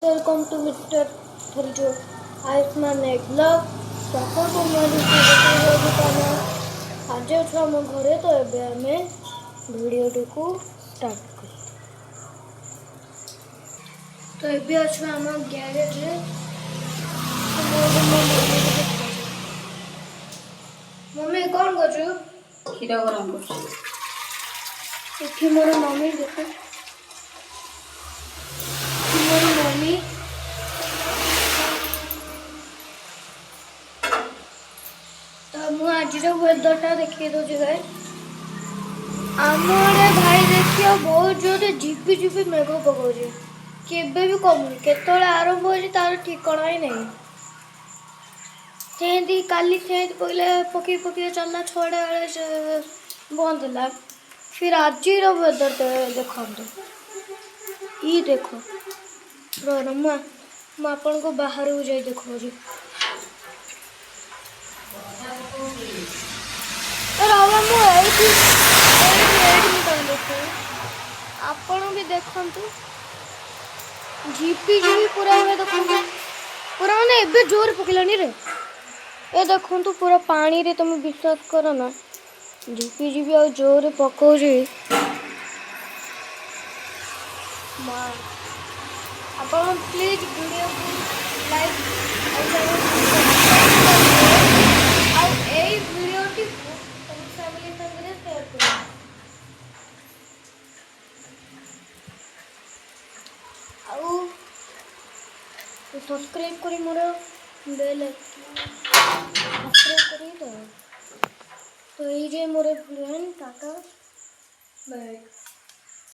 Welcome to Mr. Thurjo Iceman Egg Love. Welcome to my YouTube आज अछु आम घरे तो एबे आमे वीडियो को स्टार्ट कर तो एबे अछु आम गैरेज रे मम्मी कौन करछु क्षीर गरम कर इठी मोर मम्मी देखो मोर मम्मी तो मु आज वेदरटा देखिए दो गाइस आमरे भाई देखियो बहुत जोरे झिपी झिपी मेघ पकोजे केबे भी कमुनी केतळे आरंभ होई तार ठिकाना ही नहीं सेंदी काली सेंद पहिले पकी पकी चलना छोड़े वाले बंद ला फिर आज रो वेदर देखो ई देखो रमा मैं आपन को बाहर हो जाई देखो जी रावा मु एठी आपण भी देखंतु झीपी झीपी पूरा ए देखंतु पूरा माने एबे जोर पकिलानी रे ए देखंतु पूरा पानी रे तुम विश्वास करो ना झीपी झीपी आ जोर पको जी मां आपण प्लीज वीडियो को लाइक और चैनल को सब्सक्राइब और ए वीडियो टी फैमिली संगे शेयर करो आउ सब्सक्राइब करी मोर बेल सब्सक्राइब करी तो ये जे मोर फ्रेंड टाटा बाय।